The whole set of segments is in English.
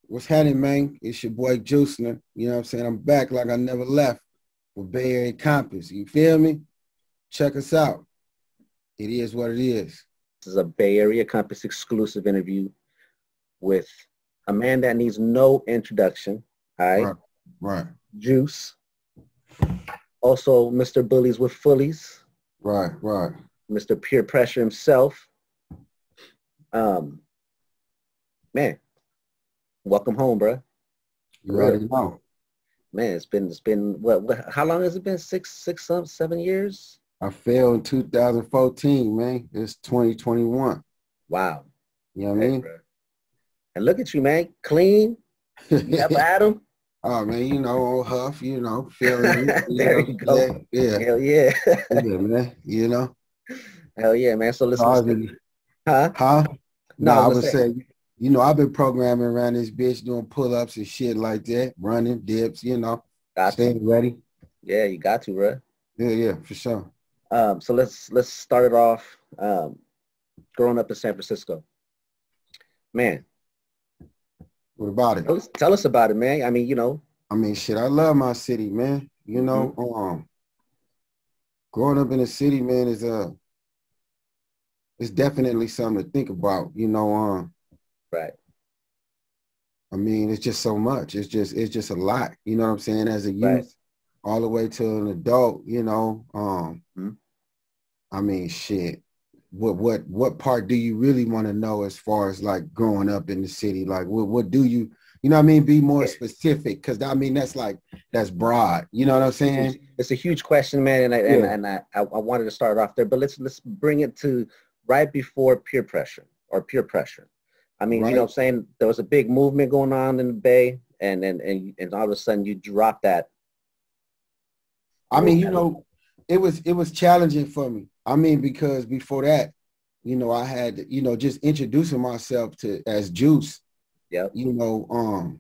What's happening, man? It's your boy Juice. You know what I'm saying? I'm back like I never left with BayAreaCompass. You feel me? Check us out. It is what it is. This is a Bay Area Compass exclusive interview with a man that needs no introduction. All right. Right, right, Juice. Also, Mr. Bullies with Fullies, right, right. Mr. Peer Pressure himself. Um, man, welcome home, bro. You For real. already know. Man, it's been what how long has it been? Six, 7 years? I failed in 2014, man. It's 2021. Wow. You know what I Hey, mean? bro. And look at you, man. Clean. You never had them. Oh man, old Huff, feeling it, There you go. yeah, yeah, Hell. yeah, man. Hell yeah, man. So So listen, I let's was get, really, huh? huh? No, I Nah, was I gonna would say, say, I've been programming around this bitch doing pull-ups and shit like that, running, dips, got to. staying ready. Yeah, you got to, bro. Yeah, yeah, for sure. So let's start it off. Growing up in San Francisco, man. What about it? Tell us about it, man. I mean, I mean, shit, I love my city, man. hmm Growing up in the city, man, it's definitely something to think about. right, I mean, it's just so much. It's just a lot. You know what I'm saying? As a right. youth, all the way to an adult, Mhm. I mean, shit. What part do you really want to know as far as like growing up in the city? Like what do you know what I mean? Be more Yeah, specific, because I mean that's broad. You know what I'm huge. saying? It's a huge question, man, and I and, Yeah. and I wanted to start off there, but let's bring it to right before peer pressure or peer pressure. I mean, Right. I'm saying there was a big movement going on in the Bay, and all of a sudden you drop that. I mean, That it was challenging for me. I mean, because before that, I had, just introducing myself to as Juice, yep, you know,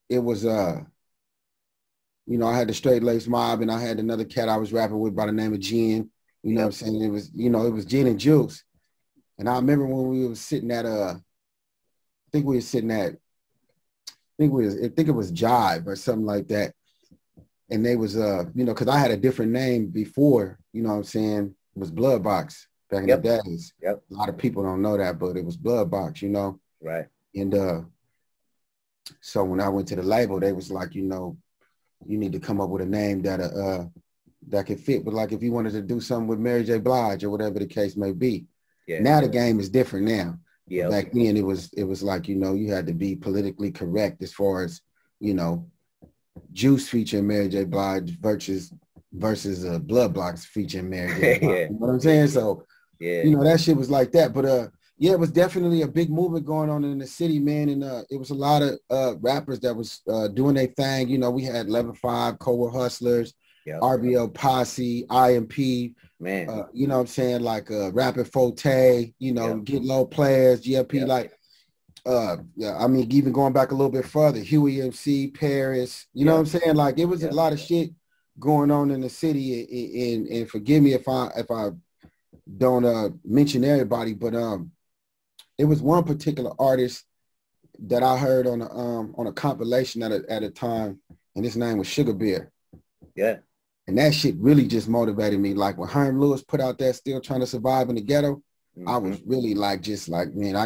it was I had the Straight Lace Mob, and I had another cat I was rapping with by the name of Gin. You know what I'm yep, saying? It was Gin and Juice. And I remember when we was sitting at I think we were sitting at I think it was Jive or something like that. And they was because I had a different name before, you know what I'm saying, it was Bloodbox back in the yep, days. yep, A lot of people don't know that, but it was Bloodbox. right, And so when I went to the label, they was like, you need to come up with a name that could fit with, like, if you wanted to do something with Mary J. Blige or whatever the case may be. yeah, Now the game is different now. But yep, back then it was like, you had to be politically correct as far as, you know, Juice featuring Mary J. Blige versus Blood Blocks featuring Mary J. Blige. yeah, You know what I'm saying? So, yeah, that shit was like that. But yeah, it was definitely a big movement going on in the city, man. And it was a lot of rappers that was doing their thing. We had Level 5, Cobra Hustlers, yep, RBL Posse, IMP, man, you know what I'm saying, like Rapid Forte, yep, Get Low Players, GLP, yep, like yeah, I mean, even going back a little bit further, Huey MC, Paris, you know what I'm yep, saying? Like, it was a yep, lot of shit going on in the city, and forgive me if I don't mention everybody, but it was one particular artist that I heard on a compilation at a time, and his name was Sugar Bear. yeah, And that shit really just motivated me. Like when Herm Lewis put out that Still Trying to Survive in the Ghetto, I hmm was really like, just like, man, I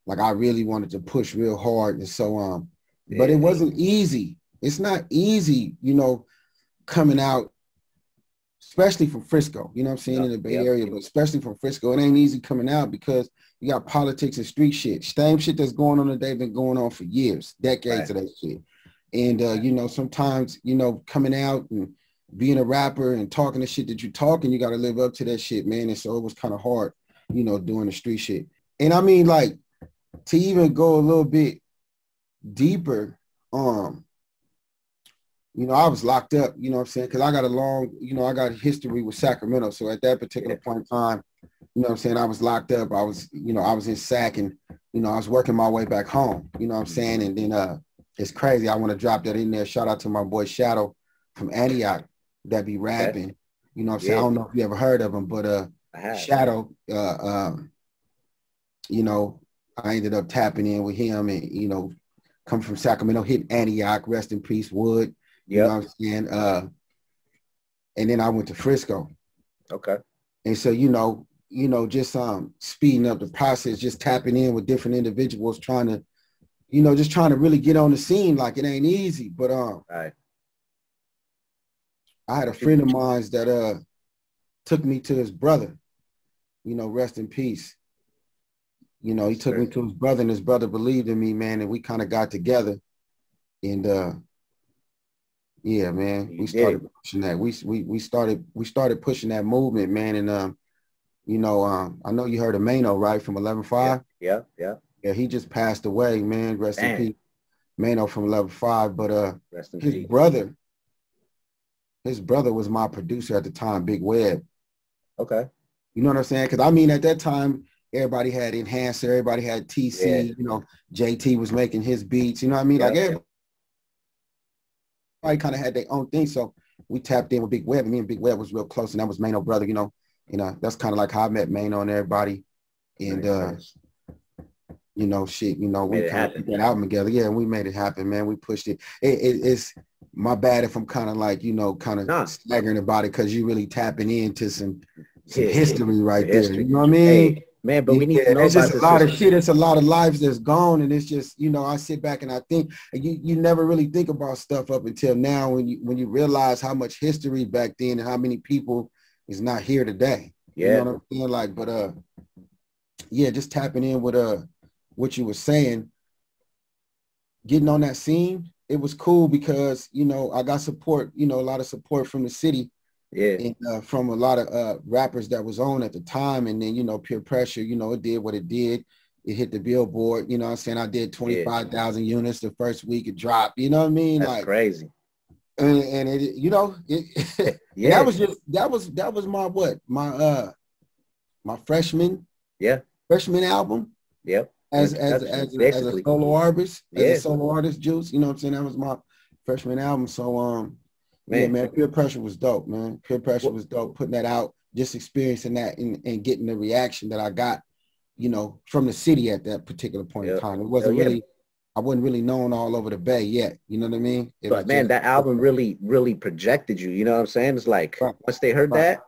like I really wanted to push real hard. And so but it yeah, wasn't easy. It's not easy, coming out, especially from Frisco, you know what I'm saying, yep, in the Bay yep, Area, but especially from Frisco. It ain't easy coming out because you got politics and street shit. Same shit that's going on today been going on for years, decades right, of that shit. And right, sometimes, coming out and being a rapper and talking the shit that you talking, you got to live up to that shit, man. And so it was kind of hard, doing the street shit. And I mean, like, to even go a little bit deeper, I was locked up, you know what I'm saying? Because I got a long, I got history with Sacramento. So at that particular yeah, point in time, you know what I'm saying, I was locked up. I was in Sac, and, I was working my way back home, you know what I'm saying? hmm And then it's crazy. I want to drop that in there. Shout out to my boy Shadow from Antioch that be okay, rapping. You know what I'm saying? I yeah, don't know if you ever heard of him, but I have, Shadow, you know, I ended up tapping in with him, and, come from Sacramento, hit Antioch, rest in peace, Wood. You know what I'm saying? And then I went to Frisco. Okay. And so, just speeding up the process, just tapping in with different individuals, trying to, just trying to really get on the scene. Like, it ain't easy. But right. I had a friend of mine that took me to his brother, rest in peace. He took me to his brother, and his brother believed in me, man, and we kind of got together. And yeah, man, we started pushing that. We started pushing that movement, man. And I know you heard of Mano, right, from 11-5? Yeah. Yeah, he just passed away, man. Rest in peace. Mano from 11-5. But his brother was my producer at the time, Big Web. Okay. You know what I'm saying? Because I mean, at that time, everybody had Enhancer, everybody had TC, JT was making his beats, you know what I mean? Like everybody kind of had their own thing. So we tapped in with Big Web, and me and Big Web was real close, and that was Mano brother, that's kind of like how I met Mano and everybody. And we kind of put that album together. Yeah, and we made it happen, man. We pushed it. It's my bad if I'm kind of like, staggering about it, because you really tapping into some history right there. You know what I mean? Hey, man, but we need to know it's just a lot of shit. It's a lot of lives that's gone, and it's just, I sit back and I think you never really think about stuff up until now when you realize how much history back then and how many people is not here today. Yeah. You know what I'm saying? Like, but just tapping in with what you were saying, getting on that scene, it was cool because I got support, a lot of support from the city. Yeah. And from a lot of rappers that was on at the time. And then, peer pressure, it did what it did. It hit the billboard, you know what I'm saying? I did 25,000 units the first week it dropped, you know what I mean? That's crazy. And it, that was my my freshman album. Yep. As a solo artist, Juice, you know what I'm saying? That was my freshman album. So man, peer pressure was dope, man. Peer pressure was dope. Putting that out, just experiencing that and getting the reaction that I got, from the city at that particular point in time. It wasn't really, I wasn't really known all over the Bay yet. You know what I mean? But man, that album really projected you. You know what I'm saying? It's like once they heard that,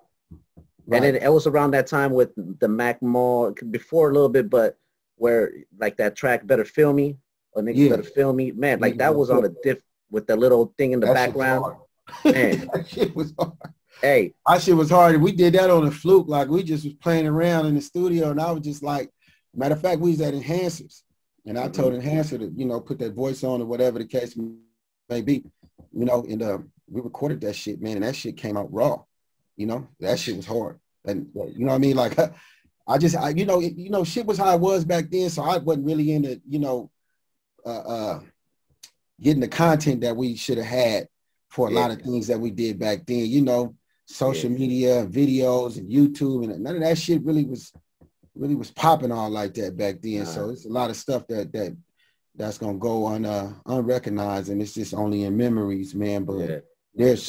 and then it was around that time with the Mac Mall before a little bit, but where like that track "Better Feel Me" or "Niggas Better Feel Me," man, like that was on a diff with the little thing in the background. Man, that shit was hard. Hey, that shit was hard. We did that on a fluke. Like, we just was playing around in the studio, and I was just like, matter of fact, we was at Enhancers, and I told Enhancer to, put that voice on or whatever the case may be, and we recorded that shit, man, and that shit came out raw. That shit was hard, and you know what I mean? Like, shit was how it was back then, so I wasn't really into, getting the content that we should have had for a lot of things that we did back then, social media, videos, and YouTube, and none of that shit really was popping all like that back then. So it's a lot of stuff that's gonna go unrecognized, and it's just only in memories, man. But there's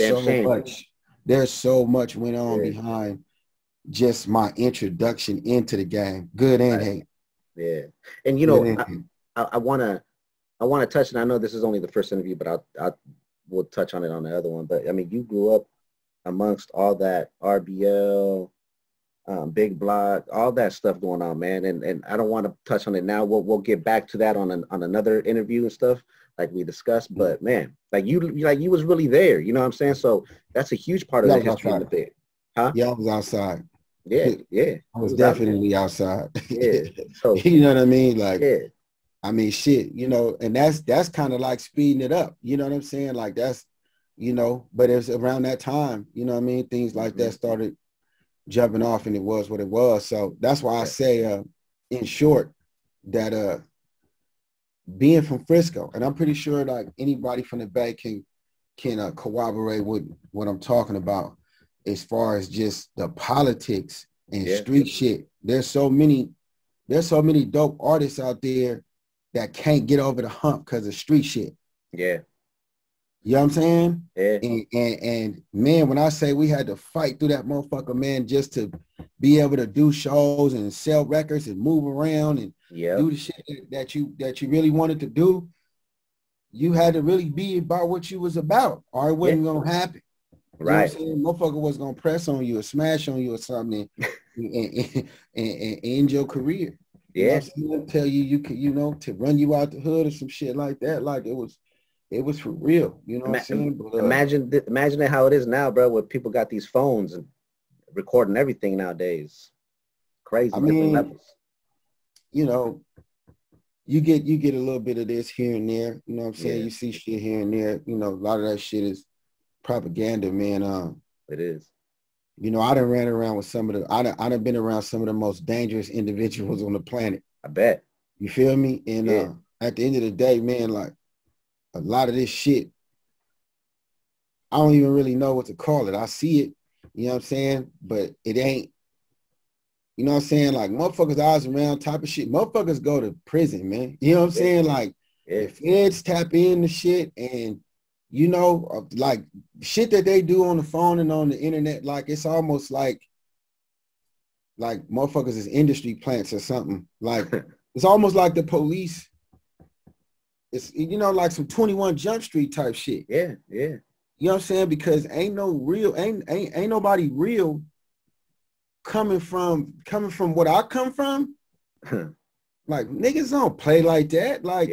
so much went on behind just my introduction into the game, good and hate. Yeah, and I wanna touch, and I know this is only the first interview, but we'll touch on it on the other one. But I mean, you grew up amongst all that RBL, Big Block, all that stuff going on, man. And I don't want to touch on it now. We'll get back to that on another interview and stuff like we discussed. But man, like you was really there. You know what I'm saying? So that's a huge part of the history of the bit. Huh? Yeah, I was outside. Yeah. I was definitely outside. Yeah. So you know what I mean? Like, I mean, shit, and that's kind of like speeding it up. You know what I'm saying? Like, that's, but it was around that time, you know what I mean? Things like that started jumping off, and it was what it was. So that's why I say, in short, that being from Frisco, and I'm pretty sure like anybody from the Bay can corroborate with what I'm talking about as far as just the politics and street shit. There's so many dope artists out there that can't get over the hump because of street shit. Yeah. You know what I'm saying? Yeah. And man, when I say we had to fight through that motherfucker, man, just to be able to do shows and sell records and move around and do the shit that you really wanted to do, you had to really be about what you was about, or it wasn't gonna happen. You know what I'm saying? Motherfucker was gonna press on you or smash on you or something and end your career. You know what I'm saying? Tell you can, you know, to run you out the hood or some shit like that. Like it was for real. You know what I'm saying? But, imagine how it is now, bro, where people got these phones and recording everything nowadays. Crazy. I mean, levels. You know, you get a little bit of this here and there. You know what I'm saying? You see shit here and there. You know, a lot of that shit is propaganda, man. It is. You know, I done ran around with I done been around some of the most dangerous individuals on the planet. I bet. You feel me? And at the end of the day, man, like a lot of this shit, I don't even really know what to call it. I see it, you know what I'm saying? But it ain't, you know what I'm saying? Like motherfuckers eyes around type of shit. Motherfuckers go to prison, man. You know what I'm saying? Like the feds tap into shit and, you know, like shit that they do on the phone and on the internet, like it's almost like motherfuckers is industry plants or something. Like it's almost like the police. It's, you know, like some 21 Jump Street type shit. Yeah. You know what I'm saying? Because ain't nobody real coming from what I come from. Like niggas don't play like that. Like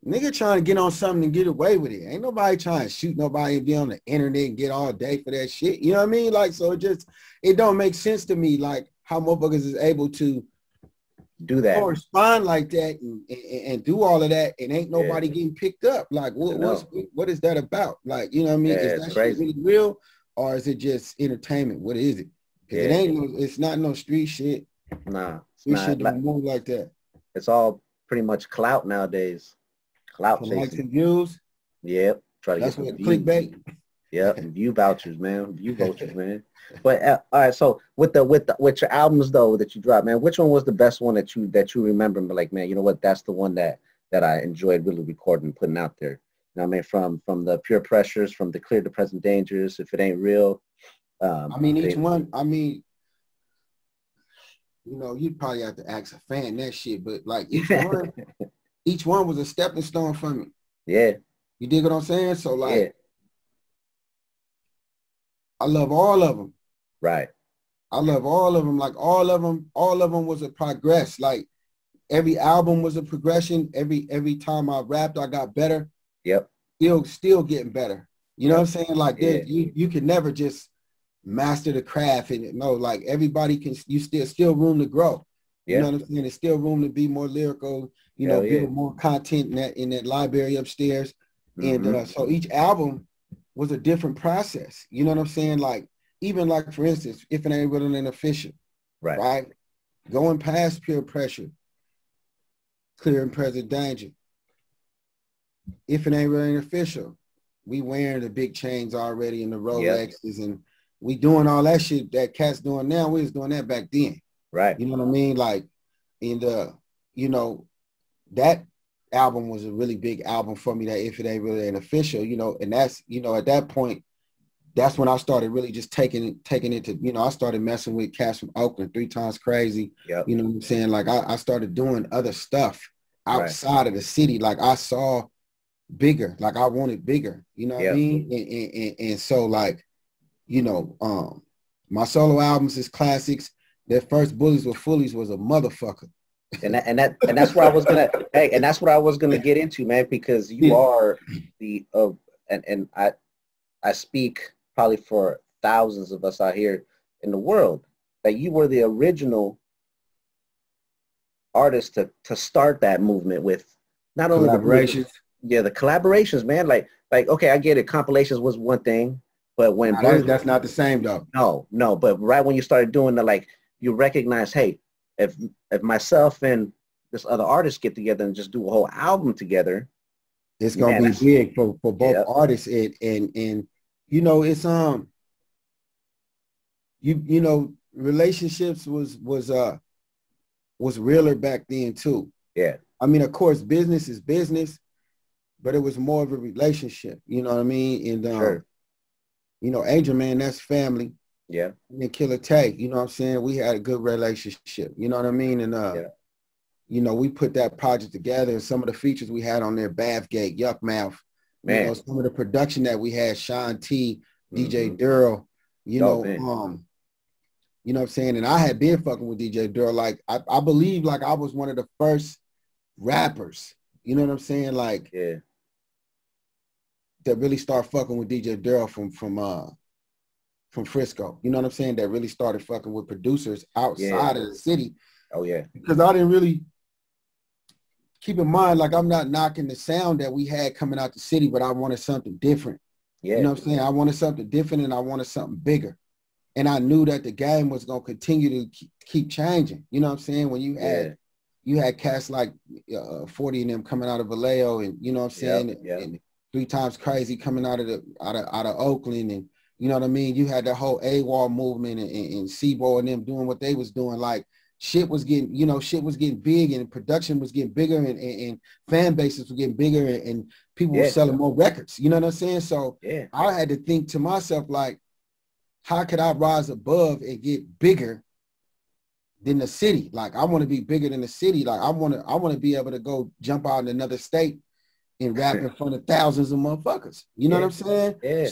nigga trying to get on something and get away with it. Ain't nobody trying to shoot nobody and be on the internet and get all day for that shit. You know what I mean? Like, so it don't make sense to me, like how motherfuckers is able to do that, or respond like that and do all of that and ain't nobody getting picked up. Like what is that about? Like, you know what I mean? Is that shit really real or is it just entertainment? What is it? Because it's not no street shit. Nah. Street shit don't move like that. It's all pretty much clout nowadays. Clout chasing. Likes and views. Yep. Try to get some clickbait. Yep. View vouchers, man. View vouchers, man. But all right. So with your albums though that you dropped, man, which one was the best one that you remember? Like, man, you know what? That's the one that I enjoyed really recording and putting out there. You know what I mean? From the Pure Pressures, from the Clear to Present Dangers, If It Ain't Real. I mean, each one. I mean, you know, you'd probably have to ask a fan that shit, but like each one was a stepping stone for me. Yeah. You dig what I'm saying? So like, I love all of them. Right. I love all of them. Like all of them was a progress. Like every album was a progression. Every time I rapped, I got better. Yep. Still getting better. You know what I'm saying? Like you can never just master the craft and no, like everybody can, you still room to grow. You know what I'm saying? There's still room to be more lyrical, you know, build more content in that library upstairs. And so each album was a different process. You know what I'm saying? Like, even like, for instance, If It Ain't Real and Official, right? Going past Pure Pressure, Clear and Present Danger. If It Ain't Real and Official, we wearing the big chains already and the Rolexes and we doing all that shit that cats doing now. We was doing that back then. Right. You know what I mean? Like, and you know, that album was a really big album for me, that If It Ain't Really An Official, you know, and that's, you know, at that point, that's when I started really just taking it to, you know, I started messing with cats from Oakland, 3 Times Crazy. You know what I'm saying? Like I started doing other stuff outside of the city. Like I saw bigger, like I wanted bigger, you know what I mean? And so like, you know, my solo albums is classics. That first Bullies with Fullies was a motherfucker. And that's where I was gonna and that's what I was gonna get into, man, because you are the and I speak probably for thousands of us out here in the world, that you were the original artist to start that movement with not only collaborations. The collaborations, man. Like okay, I get it. Compilations was one thing, but when that's not the same though. No, but right when you started doing the, like, you recognize, hey, if myself and this other artist get together and just do a whole album together, it's gonna be big for both artists. And you know, it's you know, relationships was realer back then too. I mean, of course, business is business, but it was more of a relationship. You know what I mean? And you know, Angel Man, that's family. And then Killer Tay, you know what I'm saying? We had a good relationship. You know what I mean? And you know, we put that project together, and some of the features we had on there, Bathgate, Yuck Mouth, you know, some of the production that we had, Sean T, DJ Durrell, you know, you know what I'm saying? And I had been fucking with DJ Durrell. Like, I believe like I was one of the first rappers, you know what I'm saying? Like, that really start fucking with DJ Durrell from Frisco. You know what I'm saying? That really started fucking with producers outside of the city. Oh yeah. Because I didn't really keep in mind, like, I'm not knocking the sound that we had coming out the city, but I wanted something different. Yeah. You know what I'm saying? I wanted something different, and I wanted something bigger. And I knew that the game was going to continue to keep changing. You know what I'm saying? When you had cats like 40 and them coming out of Vallejo, and you know what I'm saying? And 3 Times Crazy coming out of Oakland, and you know what I mean? You had that whole AWOL movement, and Sebo and them doing what they was doing. Like, shit was getting, you know, shit was getting big, and production was getting bigger, and fan bases were getting bigger, and people were selling more records. You know what I'm saying? So I had to think to myself, like, how could I rise above and get bigger than the city? Like, I want to be bigger than the city. Like, I want to be able to go jump out in another state and rap in front of thousands of motherfuckers. You know what I'm saying? Yeah.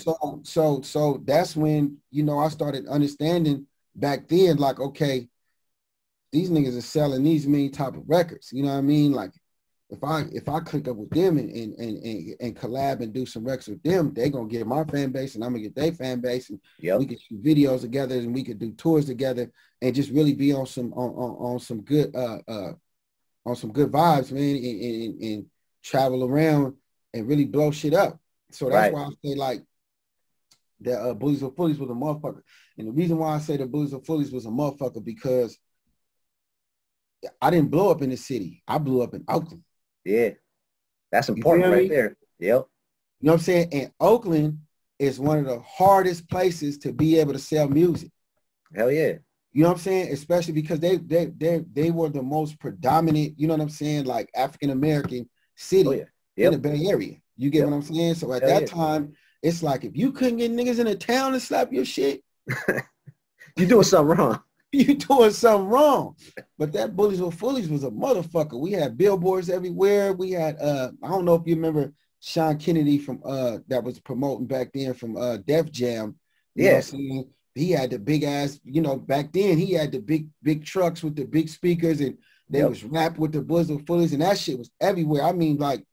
So that's when, you know, I started understanding back then, like, okay, these niggas are selling these mean type of records. You know what I mean? Like, if I click up with them and collab and do some records with them, they gonna get my fan base, and I'm gonna get their fan base, and we could shoot videos together, and we could do tours together, and just really be on some good vibes, man, and travel around and really blow shit up. So that's why I say, like, that Bullies or Fullies was a motherfucker. And the reason why I say the Bullies or Fullies was a motherfucker, because I didn't blow up in the city. I blew up in Oakland. Yeah. That's important right there. Yep. You know what I'm saying? And Oakland is one of the hardest places to be able to sell music. Hell yeah. You know what I'm saying? Especially because they were the most predominant, you know what I'm saying, like, African-American city in the Bay Area. You get what I'm saying? So at that time, it's like, if you couldn't get niggas in the town to slap your shit, you're doing something wrong. You doing something wrong. But that Bullies or Fullies was a motherfucker. We had billboards everywhere. We had I don't know if you remember Sean Kennedy from that was promoting back then from Def Jam. You know what I'm saying? He had the big ass, you know, back then he had the big trucks with the big speakers, and they was rap with the Bullies or Fullies, and that shit was everywhere. I mean, like,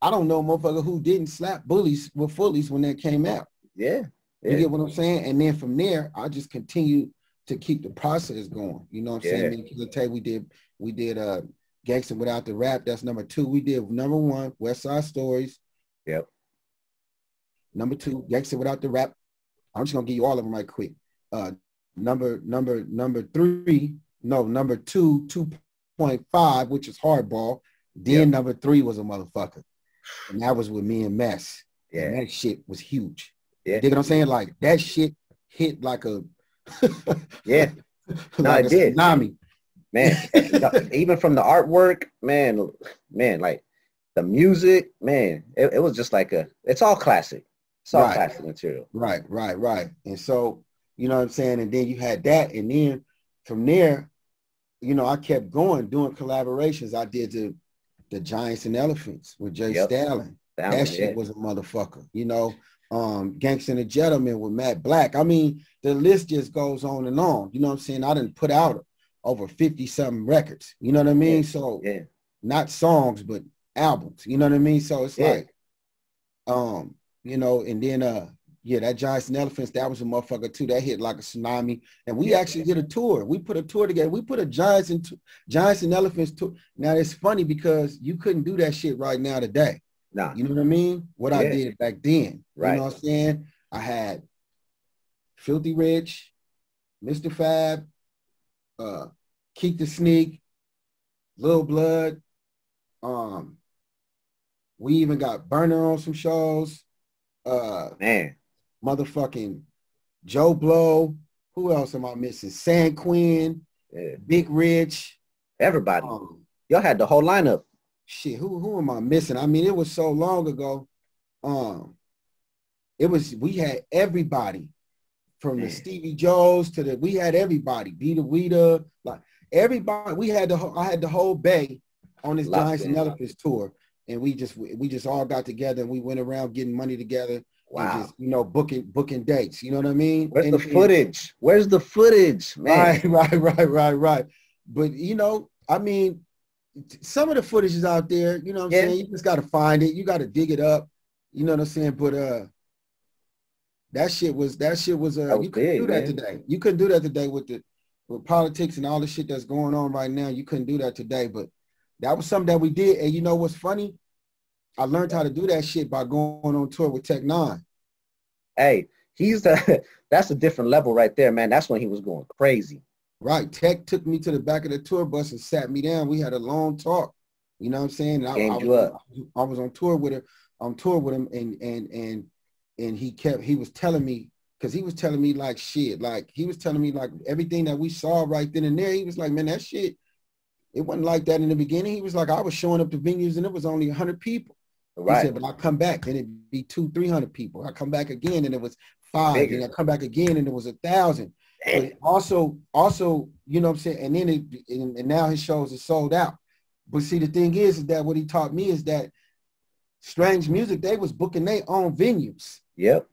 I don't know a motherfucker who didn't slap Bullies with Fullies when that came out. You get what I'm saying? And then from there, I just continued to keep the process going. You know what I'm saying? I mean, tell you, we did Gangsta Without the Rap. That's number 2. We did number 1, West Side Stories. Number 2, Gangsta Without the Rap. I'm just gonna give you all of them right quick. Number 2, 2.5, which is Hardball. Then number 3 was a motherfucker, and that was with me and Mess. And that shit was huge. You dig what I'm saying? Like, that shit hit like a like it did. Tsunami. Man, even from the artwork, man, like the music, man, it was just like it's all classic. It's all classic material. Right. And so, you know what I'm saying? And then you had that, and then from there, you know, I kept going, doing collaborations. I did the Giants and Elephants with Jay Stalin. That shit was a motherfucker, you know. Gangsta and the Gentleman with Matt Black. I mean, the list just goes on and on. You know what I'm saying? I didn't put out over 50-something records. You know what I mean? So not songs, but albums. You know what I mean? So it's like, you know, and then that Giants and Elephants, that was a motherfucker too. That hit like a tsunami. And we actually did a tour. We put a tour together. We put a Giants and Elephants tour. Now it's funny because you couldn't do that shit right now today. Nah. You know what I mean? What I did back then. You know what I'm saying? I had Filthy Rich, Mr. Fab, Keek the Sneak, Lil Blood. We even got Burner on some shows. Motherfucking Joe Blow. Who else am I missing? San Quinn, Big Rich. Everybody. Y'all had the whole lineup. Shit, who am I missing? I mean, it was so long ago. We had everybody from the Stevie Joes to we had everybody, Vita Weeda, like everybody. I had the whole Bay on this Locked Giants and in. Elephants tour, and we just all got together and we went around getting money together and Wow. just booking dates. You know what I mean? Where's the And footage? Where's the footage, man? right. But I mean, some of the footage is out there. You know what I'm Yeah. saying? You just got to find it. You got to dig it up. You know what I'm saying? But that shit was That you was couldn't big, do that man. today. You couldn't do that today with politics and all the shit that's going on right now. You couldn't do that today. But that was something that we did. And you know what's funny? I learned how to do that shit by going on tour with Tech Nine. Hey, that's a different level right there, man. That's when he was going crazy. Right. Tech took me to the back of the tour bus and sat me down. We had a long talk. You know what I'm saying? Gamed you up. I was on tour with him and he was telling me, because he was telling me like shit. Like he was telling me like everything that we saw right then and there. He was like, man, that shit, it wasn't like that in the beginning. He was like, I was showing up to venues and it was only 100 people. Right. He said, but I come back and it'd be 200-300 people. I come back again and it was 5. Bigger. And I come back again and it was 1,000. But also, you know what I'm saying? And then and now his shows are sold out. But see, the thing is that what he taught me is that Strange Music, they was booking their own venues. Yep.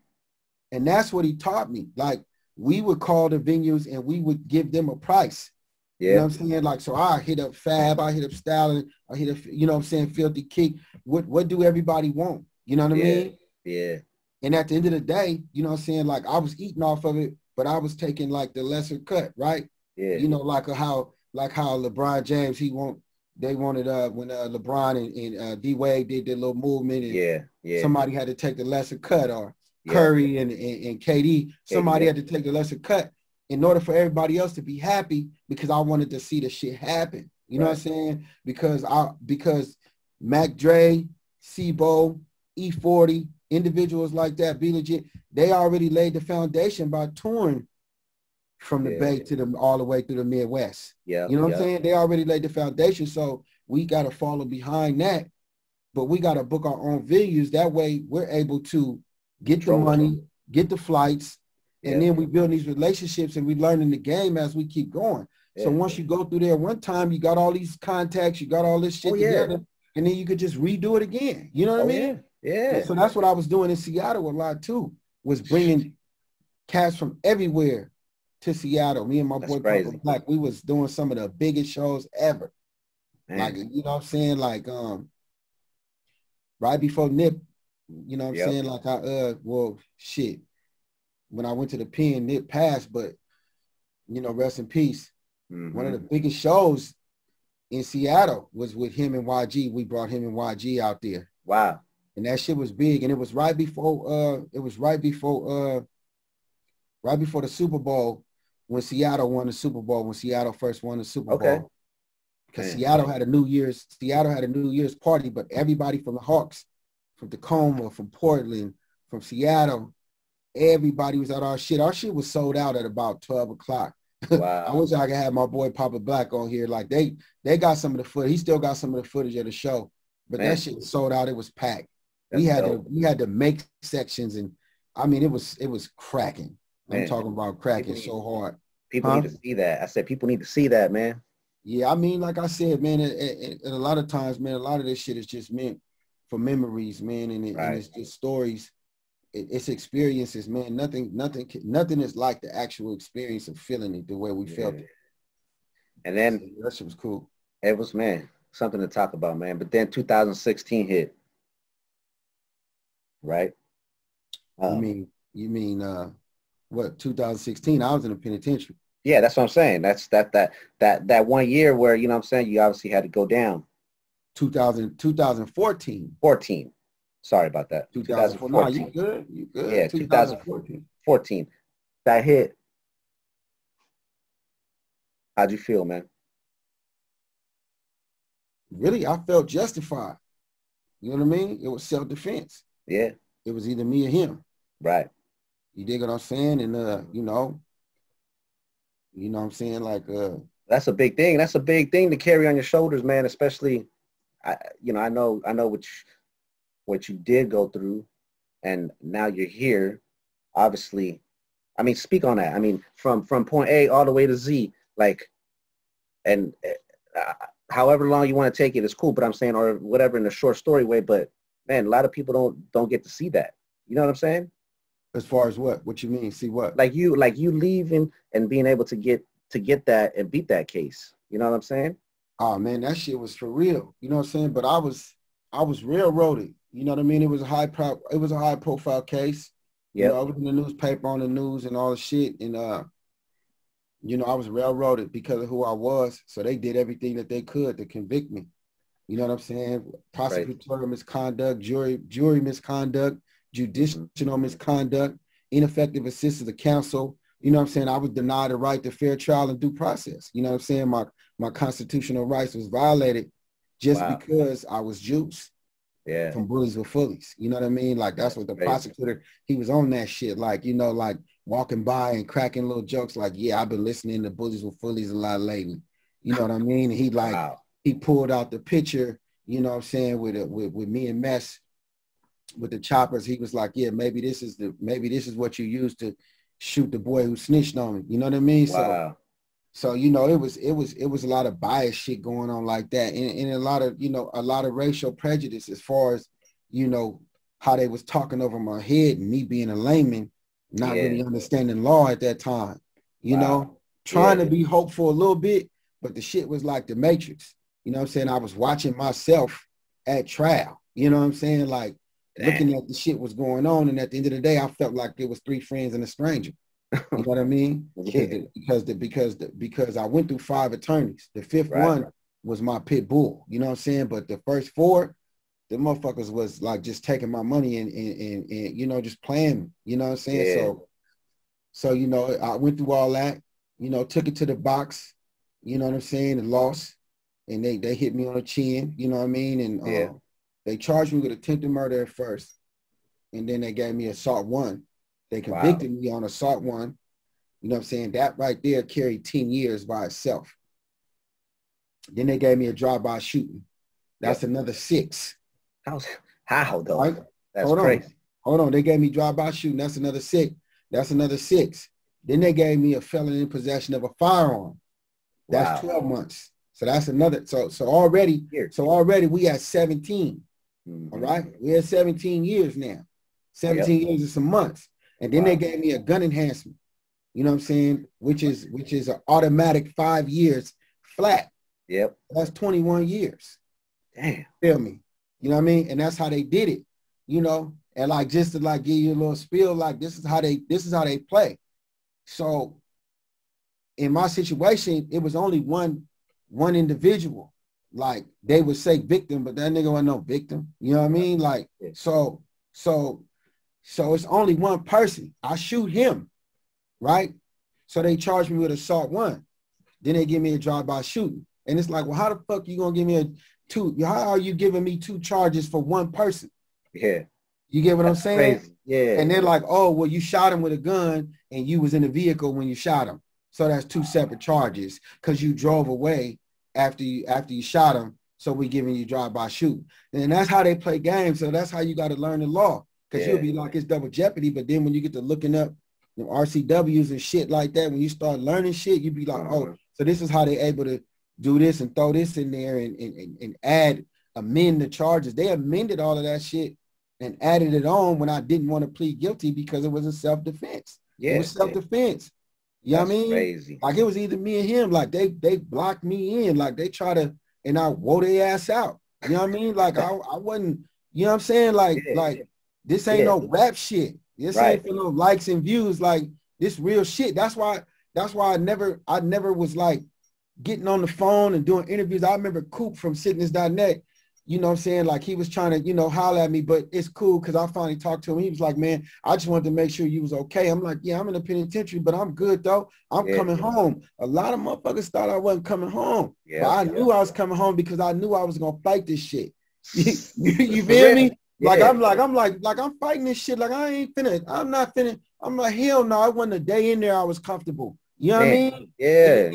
And that's what he taught me. Like we would call the venues and we would give them a price. Yeah. You know what I'm saying? Like, so I hit up Fab, I hit up Stalin, I hit up, you know what I'm saying, Filthy Kick. What do everybody want? You know what I mean? Yeah. And at the end of the day, you know what I'm saying? Like I was eating off of it, but I was taking like the lesser cut, right? Yeah. You know, like how LeBron James, they wanted when LeBron and D-Wade did their little movement and somebody had to take the lesser cut, or Curry and KD, somebody had to take the lesser cut in order for everybody else to be happy, because I wanted to see the shit happen. You know what I'm saying? Because Mac Dre, C-Bo, E40, individuals like that, Be Legit, they already laid the foundation by touring from the Bay to all the way through the Midwest. Yeah. You know what I'm saying? They already laid the foundation. So we got to follow behind that, but we got to book our own venues. That way we're able to get the money, get the flights, and then we build these relationships and we learning the game as we keep going. So once you go through there one time, you got all these contacts, you got all this shit together, and then you could just redo it again. You know what I mean? Yeah. So that's what I was doing in Seattle a lot too, was bringing cats from everywhere to Seattle. Me and my boy Papa Black, we was doing some of the biggest shows ever. Man. Like, you know what I'm saying? Like right before Nip, you know what I'm saying? Like when I went to the pen, Nip passed, but you know, rest in peace. Mm-hmm. One of the biggest shows in Seattle was with him and YG. We brought him and YG out there. Wow. And that shit was big. And it was right before the Super Bowl, when Seattle won the Super Bowl, when Seattle first won the Super Bowl. Because Seattle had a New Year's party, but everybody from the Hawks, from Tacoma, from Portland, from Seattle, everybody was at our shit. Our shit was sold out at about 12 o'clock. Wow. I wish I could have my boy Papa Black on here. Like they got some of the footage. He still got some of the footage of the show, but that shit was sold out. It was packed. We had to make sections, and I mean it was cracking. Man. I'm talking about cracking so hard. People need to see that. I said people need to see that, man. Yeah, I mean, like I said, man, and a lot of times, man, a lot of this shit is just meant for memories, man, and it's just stories. It's experiences, man. Nothing is like the actual experience of feeling it the way we felt it. And then so that shit was cool. It was, man, something to talk about, man. But then 2016 hit, right? You mean what? 2016? I was in a penitentiary. Yeah, that's what I'm saying. That's that 1 year where, you know what I'm saying, you obviously had to go down. 2014. 14. Sorry about that. 2014. No, you good. You good. Yeah, 2014. That hit. How'd you feel, man? Really, I felt justified. You know what I mean? It was self-defense. Yeah. It was either me or him. Right. You dig what I'm saying? And you know what I'm saying? Like that's a big thing. That's a big thing to carry on your shoulders, man, especially I know what you did go through, and now you're here. Obviously, I mean, speak on that. I mean, from point A all the way to Z, like, and however long you want to take it is cool, but I'm saying, or whatever in a short story way, but man, a lot of people don't get to see that. You know what I'm saying? As far as what? What you mean? See what? Like you leaving and being able to get that and beat that case. You know what I'm saying? Oh man, that shit was for real. You know what I'm saying? But I was railroaded. You know what I mean? It was a high profile case. You know, I was in the newspaper, on the news and all the shit. And you know, I was railroaded because of who I was. So they did everything that they could to convict me. You know what I'm saying? Prosecutorial misconduct, jury misconduct, judicial misconduct, ineffective assistance of counsel. You know what I'm saying? I was denied the right to fair trial and due process. You know what I'm saying? My constitutional rights was violated just because I was Juice. Yeah. From Bullies with Fullies. You know what I mean? Like, that's what the prosecutor, he was on that shit. Like, you know, like walking by and cracking little jokes like, yeah, I've been listening to Bullies with Fullies a lot lately. You know what I mean? And he like, he pulled out the picture, you know what I'm saying, with me and Mess with the choppers. He was like, yeah, maybe this is what you used to shoot the boy who snitched on me. You know what I mean? So you know, it was a lot of bias shit going on like that, and a lot of, you know, a lot of racial prejudice as far as, you know, how they was talking over my head, and me being a layman, not really understanding law at that time, you know, trying to be hopeful a little bit, but the shit was like the Matrix. You know what I'm saying? I was watching myself at trial. You know what I'm saying? Like looking at the shit was going on, and at the end of the day, I felt like there was three friends and a stranger. You know what I mean? Because I went through 5 attorneys. The fifth one was my pit bull. You know what I'm saying? But the first 4, the motherfuckers was like just taking my money and you know, just playing. You know what I'm saying? Yeah. So you know, I went through all that. You know, took it to the box. You know what I'm saying? And lost. And they hit me on the chin. You know what I mean? And they charged me with attempted murder at first, and then they gave me assault 1. They convicted me on assault 1. You know what I'm saying? That right there carried 10 years by itself. Then they gave me a drive-by shooting. That's another 6. How though? Right? That's crazy. Hold on. They gave me drive-by shooting. That's another 6. That's another 6. Then they gave me a felon in possession of a firearm. That's 12 months. So that's another. So already we at 17. All right. We at 17 years now. 17 years and some months. And then they gave me a gun enhancement, you know what I'm saying, which is an automatic 5 years flat. Yep. That's 21 years. Damn. Feel me? You know what I mean? And that's how they did it, you know. And like, just to like give you a little spiel, like this is how they play. So in my situation, it was only one individual. Like they would say victim, but that nigga wasn't no victim. You know what I mean? Like, so it's only one person. I shoot him, right? So they charge me with assault 1. Then they give me a drive-by shooting. And it's like, well, how the fuck you gonna give me how are you giving me 2 charges for one person? Yeah. You get what I'm saying? Crazy. Yeah. And they're like, oh, well, you shot him with a gun and you was in the vehicle when you shot him. So that's 2 separate charges because you drove away after you shot him. So we giving you drive-by shooting. And that's how they play games. So that's how you got to learn the law. Because you'll be like, it's double jeopardy. But then when you get to looking up RCWs and shit like that, when you start learning shit, you be like, oh, so this is how they able to do this and throw this in there and amend the charges. They amended all of that shit and added it on when I didn't want to plead guilty because it was a self-defense. It was self-defense. You know what I mean? Crazy. Like it was either me and him. Like they blocked me in. Like they try to, and I wore their ass out. You know what I mean? Like I wasn't, you know what I'm saying? Like this ain't no rap shit. This ain't for no likes and views. Like this real shit. That's why I never was like getting on the phone and doing interviews. I remember Coop from sickness.net, you know what I'm saying? Like he was trying to, you know, holler at me, but it's cool because I finally talked to him. He was like, man, I just wanted to make sure you was okay. I'm like, yeah, I'm in the penitentiary, but I'm good though. I'm coming home. A lot of motherfuckers thought I wasn't coming home. But I knew I was coming home because I knew I was gonna fight this shit. You feel me? Like I'm fighting this shit. Like I'm like, hell no, I wasn't a day in there I was comfortable. You know what I mean? Yeah.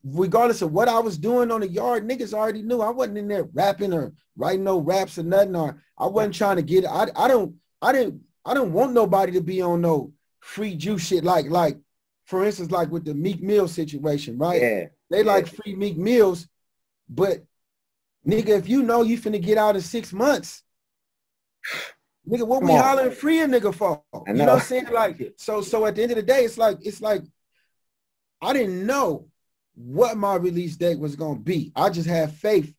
Regardless of what I was doing on the yard, niggas already knew I wasn't in there rapping or writing no raps or nothing, or I wasn't trying to get it. I don't want nobody to be on no free juice shit. Like for instance, like with the Meek Mill situation, right? Yeah. They like free Meek Mills, But nigga, if you know you finna get out in 6 months, nigga, what we hollering free a nigga for? You know what I'm saying? Like, so at the end of the day, it's like I didn't know what my release date was gonna be. I just had faith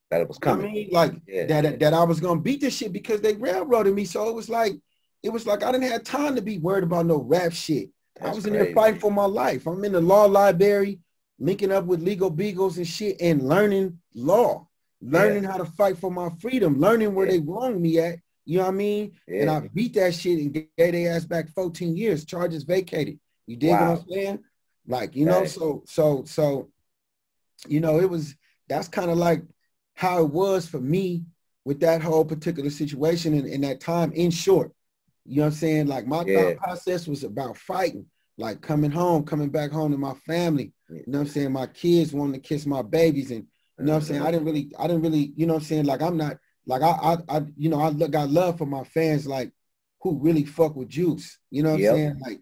that it was coming. I mean, like that I was gonna beat this shit because they railroaded me. So it was like I didn't have time to be worried about no rap shit. I was in there fighting for my life. I'm in the law library, linking up with legal beagles and shit, and learning law, learning how to fight for my freedom, learning where they wronged me at. You know what I mean? And I beat that shit and gave their ass back 14 years, charges vacated. You dig what I'm saying? Like, you know, so, you know, that's kind of like how it was for me with that whole particular situation in that time, in short. You know what I'm saying? Like my thought process was about fighting, like coming back home to my family. You know what I'm saying? My kids wanting to kiss my babies. And you know what I'm saying? I didn't really, you know what I'm saying? Like I'm not, like I you know, I got love for my fans, like who really fuck with Juice. You know what I'm saying? Like,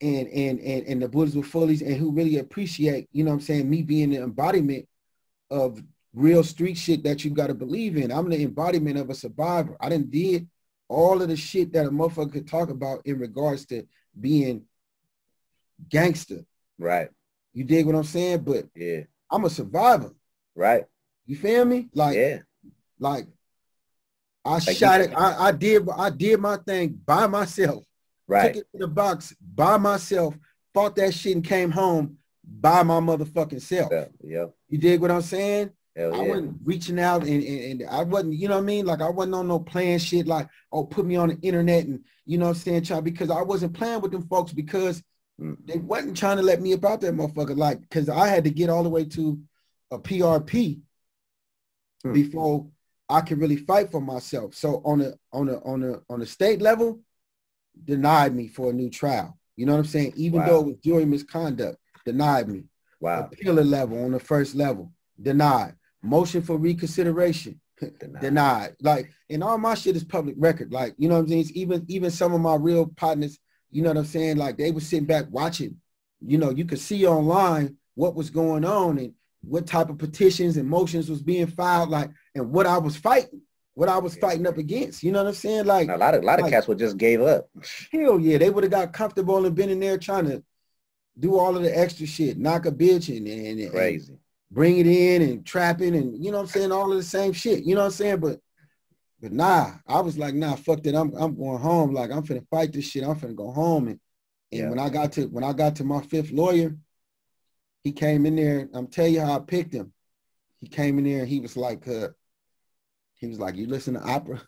and the Buddhas with Fullies, and who really appreciate, you know what I'm saying, me being the embodiment of real street shit that you got to believe in. I'm the embodiment of a survivor. I done did all of the shit that a motherfucker could talk about in regards to being gangster. Right. You dig what I'm saying? But I'm a survivor. Right. You feel me? Like, like I shot it. I did my thing by myself. Right. Took it to the box by myself, fought that shit and came home by my motherfucking self. Yeah. You dig what I'm saying? I wasn't reaching out and I wasn't, you know what I mean? Like I wasn't on no playing shit like, oh, put me on the internet and, you know what I'm saying, because I wasn't playing with them folks because they wasn't trying to let me about that motherfucker. Like, because I had to get all the way to a PRP before I could really fight for myself. So on a state level, denied me for a new trial. You know what I'm saying? Even though it was jury misconduct, denied me. Appeal level on the first level, denied. Motion for reconsideration, denied. Like, and all my shit is public record. Like, you know what I'm saying? It's even some of my real partners, you know what I'm saying? Like they were sitting back watching. You know, you could see online what was going on and what type of petitions and motions was being filed, like, and what I was fighting. What I was fighting up against, you know what I'm saying? Like a lot of cats would just gave up. Hell yeah, they would have got comfortable and been in there trying to do all of the extra shit, knock a bitch and crazy, and bring it in and trapping and you know what I'm saying, all of the same shit. You know what I'm saying? But nah, I was like, nah, fuck that. I'm going home. Like I'm finna fight this shit. I'm finna go home. And when I got to my fifth lawyer, he came in there. I'm telling you how I picked him. He came in there and he was like, you listen to opera?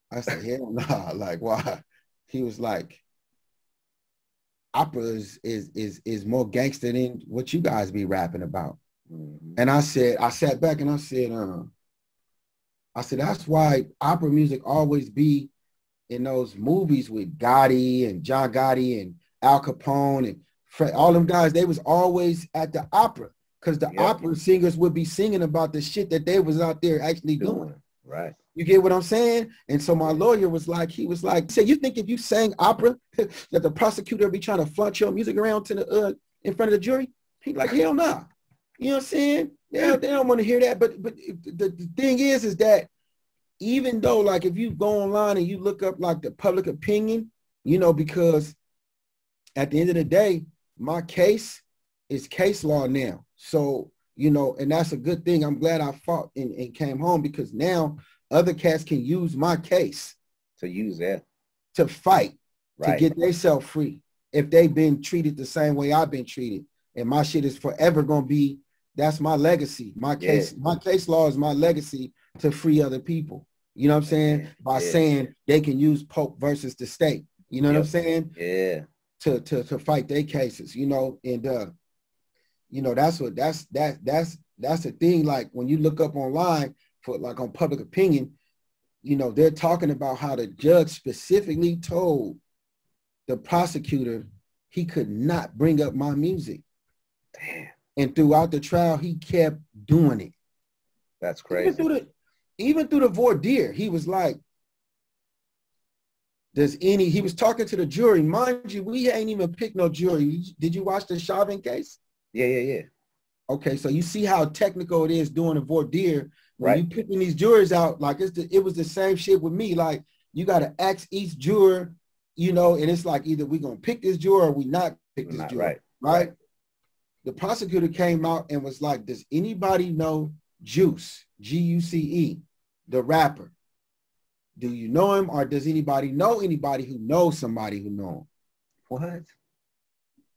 I said, hell nah. Like, why? He was like, opera is more gangster than what you guys be rapping about. And I sat back and I said, that's why opera music always be in those movies with Gotti and John Gotti and Al Capone and all them guys. They was always at the opera. Because the opera singers would be singing about the shit that they was out there actually doing. Right. You get what I'm saying? And so my lawyer was like, he said, you think if you sang opera that the prosecutor would be trying to flaunt your music around to the in front of the jury? He's like, hell no. Nah. You know what I'm saying? They don't want to hear that. But the thing is that even though, like, if you go online and you look up like the public opinion, you know, because at the end of the day, my case is case law now. So, you know, and that's a good thing. I'm glad I fought and came home because now other cats can use my case. To use that. To fight, to get themselves free. If they've been treated the same way I've been treated. And my shit is forever going to be, that's my legacy. My case law is my legacy to free other people. You know what I'm saying? By saying they can use Pope versus the state. You know what I'm saying? Yeah. To fight their cases, you know, and you know, that's the thing. Like when you look up online for like on public opinion, you know, they're talking about how the judge specifically told the prosecutor he could not bring up my music. Damn. And throughout the trial, he kept doing it. That's crazy. Even through the voir dire, he was like, he was talking to the jury. Mind you, we ain't even picked no jury. Did you watch the Chauvin case? Yeah. Okay, so you see how technical it is doing a voir dire when Right. you picking these jurors out. Like it was the same shit with me. Like you got to ask each juror, you know, and it's like either we gonna pick this juror or we not pick this juror, right? The prosecutor came out and was like, "Does anybody know Juice, Guce, the rapper? Do you know him, or does anybody know anybody who knows somebody who know him?" What?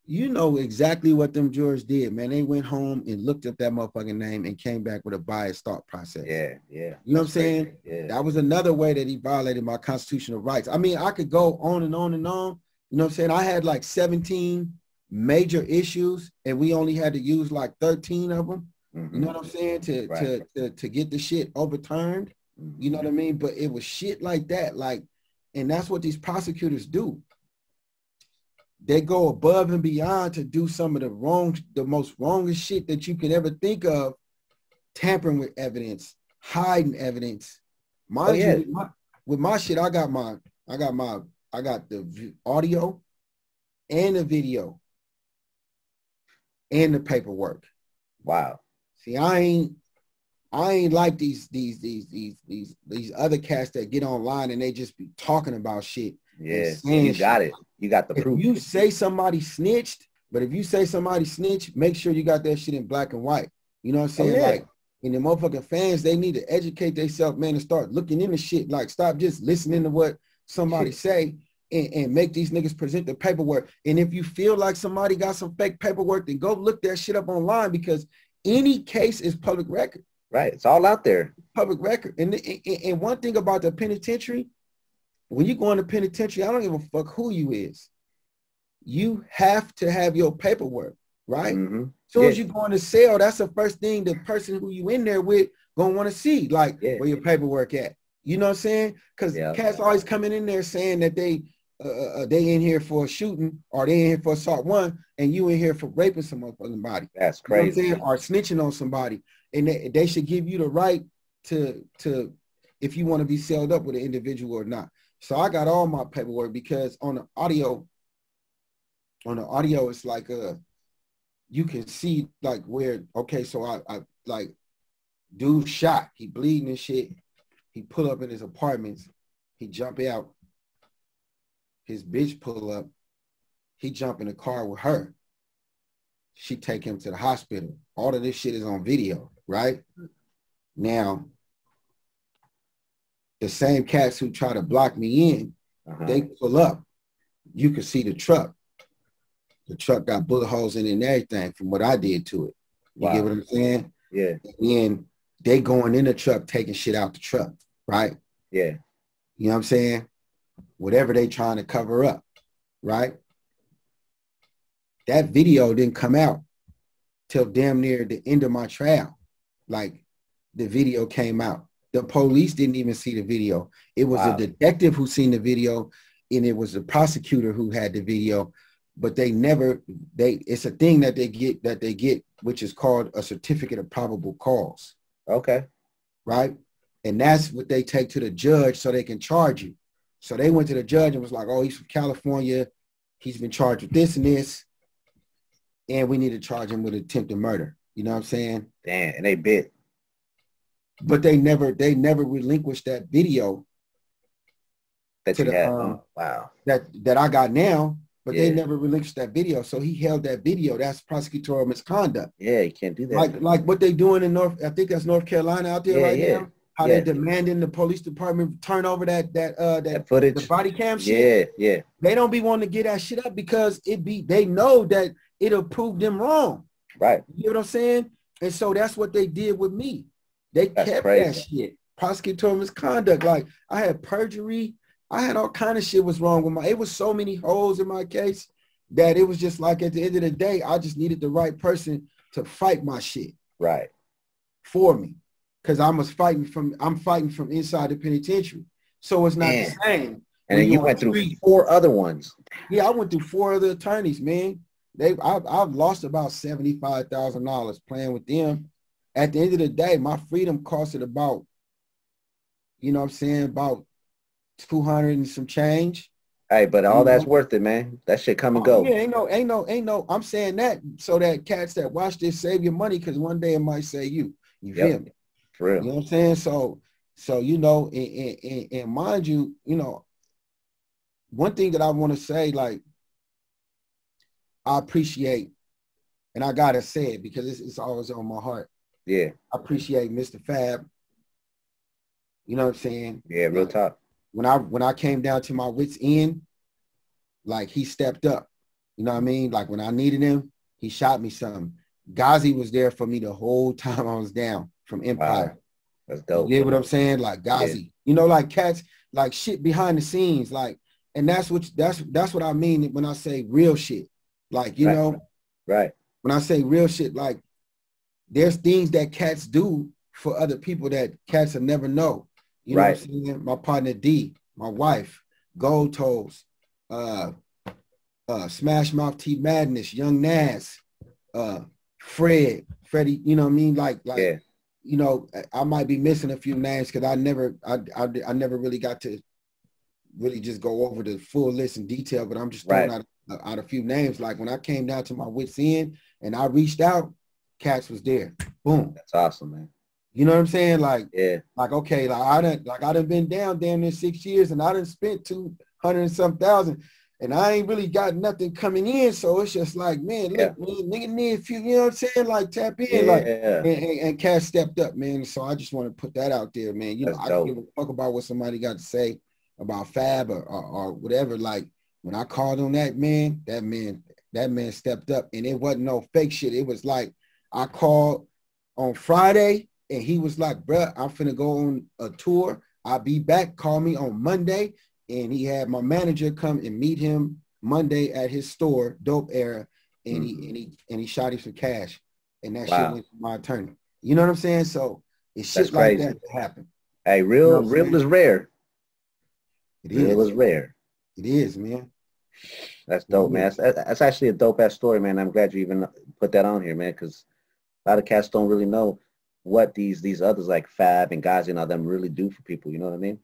You know exactly what them jurors did, man. They went home and looked up that motherfucking name and came back with a biased thought process. Yeah, yeah. You know what I'm saying? Yeah. That was another way that he violated my constitutional rights. I mean, I could go on and on and on. You know what I'm saying? I had like 17 major issues, and we only had to use like 13 of them. You know what I'm saying? To get the shit overturned. You know what I mean? But it was shit like that, like, and that's what these prosecutors do. They go above and beyond to do some of the most wrongest shit that you can ever think of, tampering with evidence, hiding evidence. Mind you, with my shit, I got the audio and the video and the paperwork. Wow. See, I ain't like these other cats that get online and they just be talking about shit. Yeah, you got it. You got the proof. If you say somebody snitched, but if you say somebody snitched, make sure you got that shit in black and white. You know what I'm saying? Like, and the motherfucking fans, they need to educate themselves, man, and start looking into shit. Like, stop just listening to what somebody say and make these niggas present the paperwork. And if you feel like somebody got some fake paperwork, then go look that shit up online, because any case is public record. Right. It's all out there. Public record. And one thing about the penitentiary, when you go in the penitentiary, I don't give a fuck who you is. You have to have your paperwork, right? As soon as you go in the cell, that's the first thing the person who you in there with gonna want to see, like, where your paperwork at. You know what I'm saying? Because cats always coming in there saying that they in here for a shooting, or they in here for assault one, and you in here for raping some motherfucking body. That's crazy. You know what I'm saying? Or snitching on somebody. And they should give you the right to if you want to be sealed up with an individual or not. So I got all my paperwork, because on the audio, it's like you can see like where, okay, so I like, dude shot, he bleeding and shit. He pull up in his apartments, he jump out, his bitch pull up, he jump in the car with her. She take him to the hospital. All of this shit is on video, right? Now, the same cats who try to block me in, they pull up. You can see the truck. The truck got bullet holes in it and everything from what I did to it. You get what I'm saying? Yeah. And they going in the truck, taking shit out the truck, right? Yeah. You know what I'm saying? Whatever they trying to cover up, right? That video didn't come out till damn near the end of my trial. Like, the video came out. The police didn't even see the video. It was a detective who seen the video, and it was the prosecutor who had the video, but it's a thing that they get, which is called a certificate of probable cause. Okay. Right? And that's what they take to the judge so they can charge you. So they went to the judge and was like, oh, he's from California. He's been charged with this and this, and we need to charge him with attempted murder. You know what I'm saying? Damn, and they bit. But they never relinquished that video that you had. That I got now, but they never relinquished that video. So he held that video. That's prosecutorial misconduct. Yeah, you can't do that. Like what they doing in I think that's North Carolina out there now. How they demanding the police department turn over that footage, the body cam shit. Yeah. They don't be wanting to get that shit up because they know that it'll prove them wrong. Right. You know what I'm saying? And so that's what they did with me. They kept that shit. Prosecutorial misconduct. Like, I had perjury. I had all kind of shit was wrong with it was so many holes in my case that it was just like, at the end of the day, I just needed the right person to fight my shit. Right. For me. Because I'm fighting from inside the penitentiary. So it's not the same. And then you went through 4 other ones. Yeah, I went through 4 other attorneys, man. I've lost about $75,000 playing with them. At the end of the day, my freedom costed about, you know what I'm saying, about 200 and some change. Hey, but all You that's know? worth it, man. That shit come and Oh go. yeah, ain't no. I'm saying that so that cats that watch this save your money, because one day it might say you. You Yep, feel me? for real. You know what I'm saying? So you know, and mind you, you know, one thing that I want to say, like, I appreciate, and I gotta say it because it's always on my heart. Yeah, I appreciate Mr. Fab. You know what I'm saying? yeah, real Like talk. when I came down to my wits end, like he stepped up. You know what I mean? Like when I needed him, he shot me something. Ghazi was there for me the whole time I was down from Wow, Empire. that's You dope. get what I'm saying? Like Yeah, Ghazi, you know, like cats, like shit behind the scenes, like, and that's what I mean when I say real shit. Like, you right, know, right. when I say real shit, like there's things that cats do for other people that cats will never know. You know what Right. I'm saying? My partner D, my wife, Gold Toes, uh, Smash Mouth T Madness, Young Nas, uh, Freddie, you know what I mean? Yeah. You know, I might be missing a few names because I never really got to really just go over the full list in detail, but I'm just throwing Right. out a few names. Like when I came down to my wits end and I reached out, Cats was there. Boom. That's awesome, man. You know what I'm saying? Yeah. Like okay, I done been down damn near 6 years and I done spent 200 and some thousand. And I ain't really got nothing coming in. So it's just like, man, Yeah. look, man, nigga need a few, you know what I'm saying? Like tap in, like, Yeah. and Cash stepped up, man. So I just want to put that out there, man. You know, That's I don't dope. give a fuck about what somebody got to say about Fab or whatever. Like when I called on that man stepped up, and it wasn't no fake shit. It was like I called on Friday and he was like, bruh, I'm finna go on a tour. I'll be back. Call me on Monday. And he had my manager come and meet him Monday at his store, Dope Era, and he shot him some cash. And that shit Wow. went to my attorney. You know what I'm saying? So it's That's shit like crazy. that that happen. Hey, You know what real I'm is saying? rare. It Real is. is rare. It is, man. That's It dope, man. is. That's actually a dope ass story, man. I'm glad you even put that on here, man, because a lot of cats don't really know what these others like Fab and Gazi and all them really do for people. You know what I mean?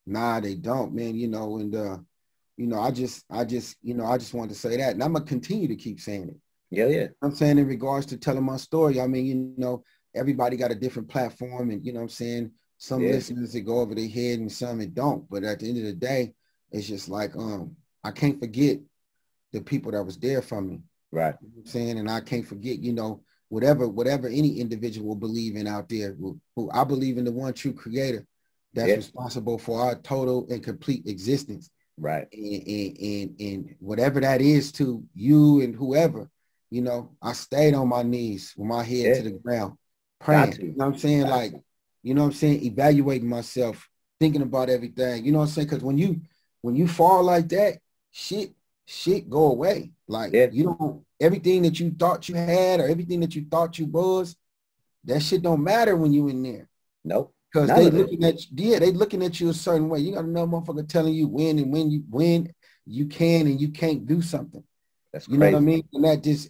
Nah, they don't, man. You know, and you know, I just wanted to say that. And I'm gonna continue to keep saying it. Yeah, yeah. I'm saying in regards to telling my story, I mean, you know, everybody got a different platform, and you know what I'm saying, some Yeah. listeners that go over their head and some it don't. But at the end of the day, it's just like I can't forget the people that was there for me. Right. You know what I'm saying, and I can't forget, you know, whatever any individual believe in out there, who I believe in the one true creator that's Yeah. responsible for our total and complete existence. Right. And whatever that is to you and whoever, you know, I stayed on my knees with my head Yeah. to the ground, Got praying. You to. know what I'm saying? Got Like, to. you know what I'm saying? Evaluating myself, thinking about everything. You know what I'm saying? Because when you fall like that, shit go away. Like Yeah. you don't everything that you thought you had or everything that you thought you was, that shit don't matter when you in there. Nope. Because None they of it. looking at you, yeah, they looking at you a certain way. You got another motherfucker telling you when you can and you can't do something. That's You know what I crazy. mean? And that just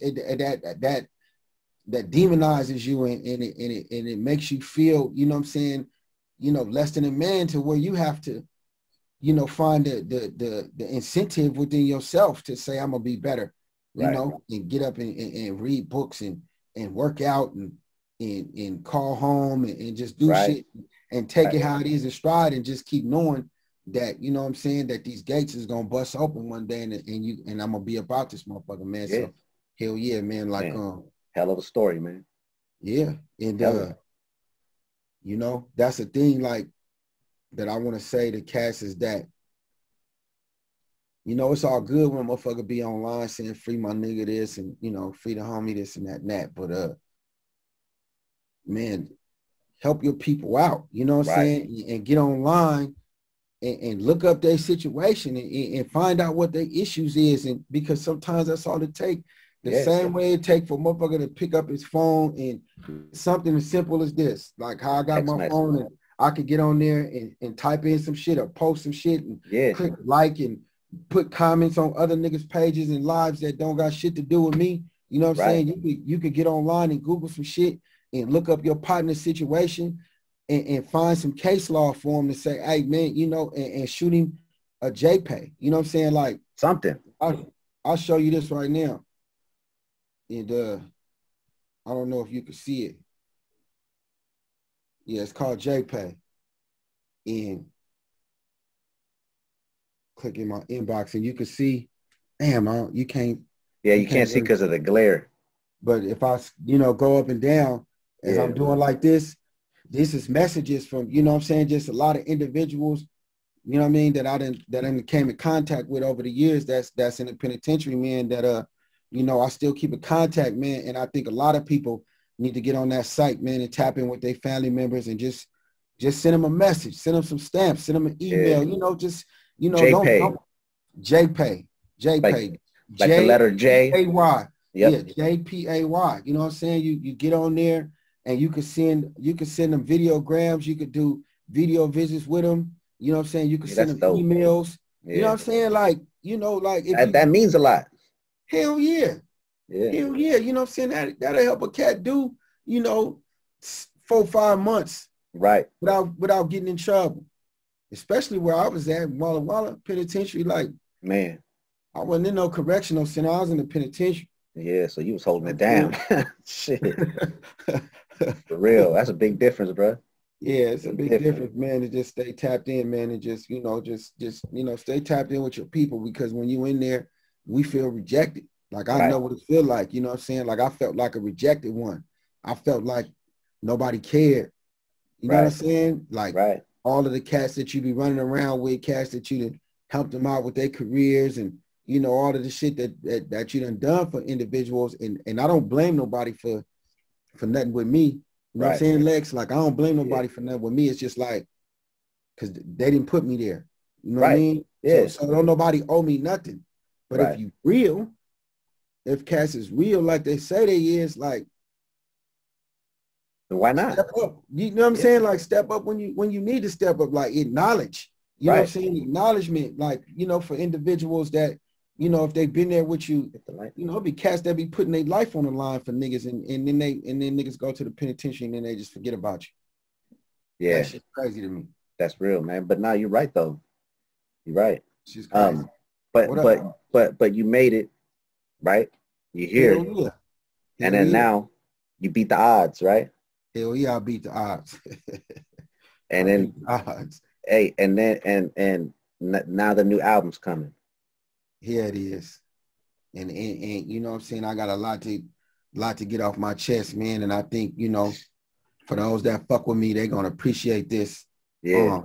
that demonizes you and it makes you feel, you know what I'm saying, you know, less than a man, to where you have to, you know, find the incentive within yourself to say, I'm gonna be better, you Right. know, and get up and read books and work out and call home and just do Right. shit and take Right. it how it is in stride and just keep knowing that, you know what I'm saying, that these gates is gonna bust open one day and I'm gonna be about this motherfucker, man. Yeah. So hell yeah, man. Like Man. Hell of a story, man. yeah. And Hell of you know, that's the thing, like, that I want to say to Cass is that, you know, it's all good when a motherfucker be online saying free my nigga this and, you know, free the homie this and that and that. But man, help your people out, you know what I'm right. saying? And get online and look up their situation and find out what their issues is. And because sometimes that's all it take. The Yeah. same way it take for a motherfucker to pick up his phone and something as simple as this, like how I got Text my message. phone and I could get on there and type in some shit or post some shit and Yeah. click like and put comments on other niggas' pages and lives that don't got shit to do with me. You know what I'm Right. saying? You could get online and Google some shit and look up your partner's situation and find some case law for him to say, hey man, you know, and shoot him a JPEG. You know what I'm saying? Like something. I'll show you this right now. And I don't know if you can see it. Yeah, it's called JPEG. And click in my inbox and you can see, damn, you can't. Yeah, you can't see because of the glare. But if I, go up and down as I'm doing like this is messages from, you know what I'm saying, just a lot of individuals, you know what I mean, that I came in contact with over the years that's in the penitentiary, man, that I still keep in contact, man. And I think a lot of people need to get on that site, man, and tap in with their family members and just send them a message, send them some stamps, send them an email, JPay. don't JPay. Like the letter J. JPay. Yep. Yeah, JPay. You know what I'm saying? You get on there and you can send them videograms, you could do video visits with them. You know what I'm saying? You can send them emails. Yeah. You know what I'm saying? Like, if that means a lot. Hell yeah. Yeah. Hell yeah. You know what I'm saying? That'll help a cat do, 4-5 months. Right. Without getting in trouble. Especially where I was at, Walla Walla Penitentiary. Like, man, I wasn't in no correctional center. I was in the penitentiary. Yeah, so you was holding it down. Shit. For real. That's a big difference, bro. Yeah, it's a big difference, man, to just stay tapped in, man, and just stay tapped in with your people, because when you in there, we feel rejected. Like, I know what it feel like, you know what I'm saying? Like, I felt like a rejected one. I felt like nobody cared. You know what I'm saying? Like, all of the cats that you be running around with, cats that you helped them out with their careers, and all of the shit that you done for individuals, and I don't blame nobody for nothing with me. You know what I'm saying, Lex? Like, I don't blame nobody for nothing with me. It's just like, because they didn't put me there. You know what I mean? Yeah. So don't nobody owe me nothing. But if you real, if cats is real like they say they is, like, why not? Step up. You know what I'm saying? Like, step up when you need to step up. Like, acknowledge. You know what I'm saying? Acknowledgement. Like, for individuals that, if they've been there with you, it'll be cats that be putting their life on the line for niggas, and then niggas go to the penitentiary and then they just forget about you. Yeah. That shit's crazy to me. That's real, man. But now you're right though. You're right. She's crazy. But you made it, right? You're here. Hell yeah. And then now you beat the odds, right? Hell yeah, I beat the odds. And then odds. Hey, and then and now the new album's coming. Here it is. And you know what I'm saying? I got a lot to get off my chest, man. And I think, for those that fuck with me, they're gonna appreciate this. Yeah.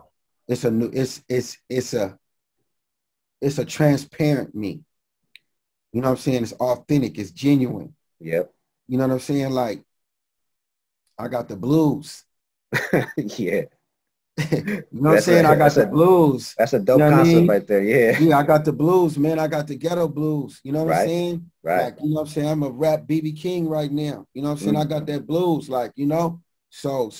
It's a transparent me. You know what I'm saying? It's authentic, it's genuine. Yep. You know what I'm saying? Like, I got the blues. Yeah. You know what I'm saying? I got the blues. That's a dope concept right there. Yeah. Yeah, I got the blues, man. I got the ghetto blues. You know what I'm saying? Right. Like, you know what I'm saying? I'm a rap BB King right now. You know what I'm saying? I got that blues, like, so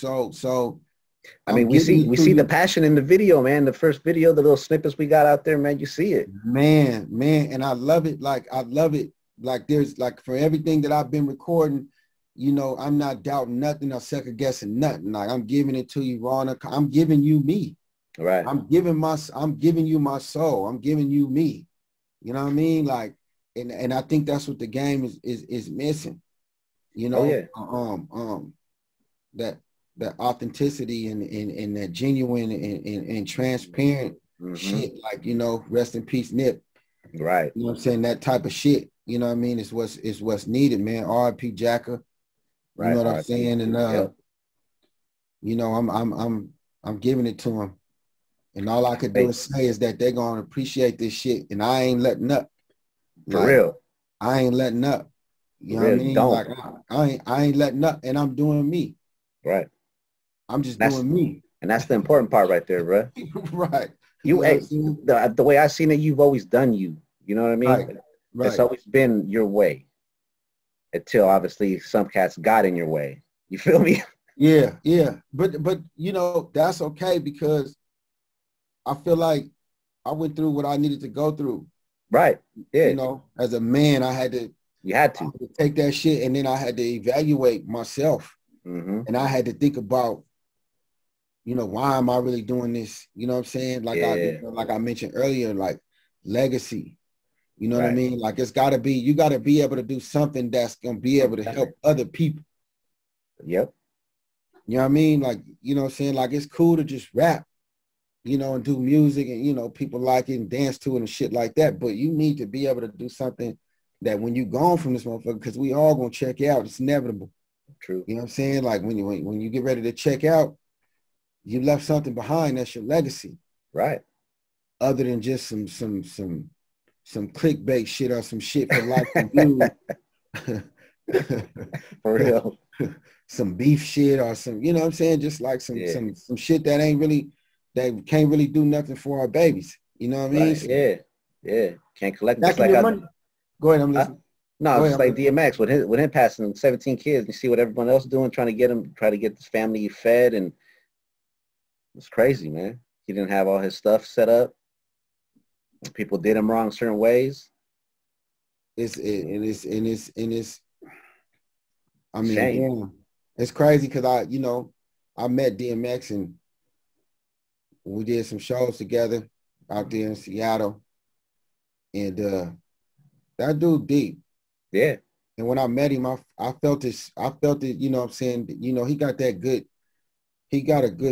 I mean, we see the passion in the video, man. The first video, the little snippets we got out there, man, you see it. Man, and I love it. Like, there's, like, for everything that I've been recording, I'm not doubting nothing or second guessing nothing. Like, I'm giving it to you raw. I'm giving you me. Right. I'm giving you my soul. I'm giving you me. You know what I mean? Like, and I think that's what the game is missing. That authenticity and that genuine and transparent shit. Like, rest in peace, Nip. Right. You know what I'm saying? That type of shit. You know what I mean? It's what's needed, man. R.I.P. Jacker. You know what I'm saying? And I'm giving it to them. And all I could do is say is that they're gonna appreciate this shit. And I ain't letting up. For real. I ain't letting up. You know what I mean? Like, I ain't letting up, and I'm doing me. Right. I'm just doing me. And that's the important part right there, bro. Right. The way I seen it, you've always done you. You know what I mean? Right. It's always been your way. Until obviously some cats got in your way. You feel me? Yeah. But that's okay, because I feel like I went through what I needed to go through. Right. Yeah. As a man, I had to take that shit, and then I had to evaluate myself. And I had to think about you know, why am I really doing this? You know what I'm saying? Like like I mentioned earlier, like legacy. You know what I mean? Like it's gotta be, you gotta be able to do something that's gonna be able to help other people. Yep. You know what I mean? Like, you know what I'm saying? Like it's cool to just rap, you know, and do music and, you know, people like it and dance to it and shit like that. But you need to be able to do something that when you gone from this motherfucker, because we all gonna check out, it's inevitable. True. You know what I'm saying? Like when you get ready to check out, you left something behind. That's your legacy. Right. Other than just some clickbait shit or some shit for likes and views. For real. Some beef shit or some, you know what I'm saying? Just like some shit that ain't really, that can't really do nothing for our babies. You know what I mean? So, yeah. Can't collect just like money. Go ahead, I'm listening. No, just like DMX with him passing 17 kids. You see what everyone else doing, trying to get this family fed, and it's crazy, man. He didn't have all his stuff set up. People did him wrong certain ways. It's I mean, damn, it's crazy because I met DMX and we did some shows together out there in Seattle, and that dude deep. Yeah. And when I met him, I felt it, you know what I'm saying? You know, he got a good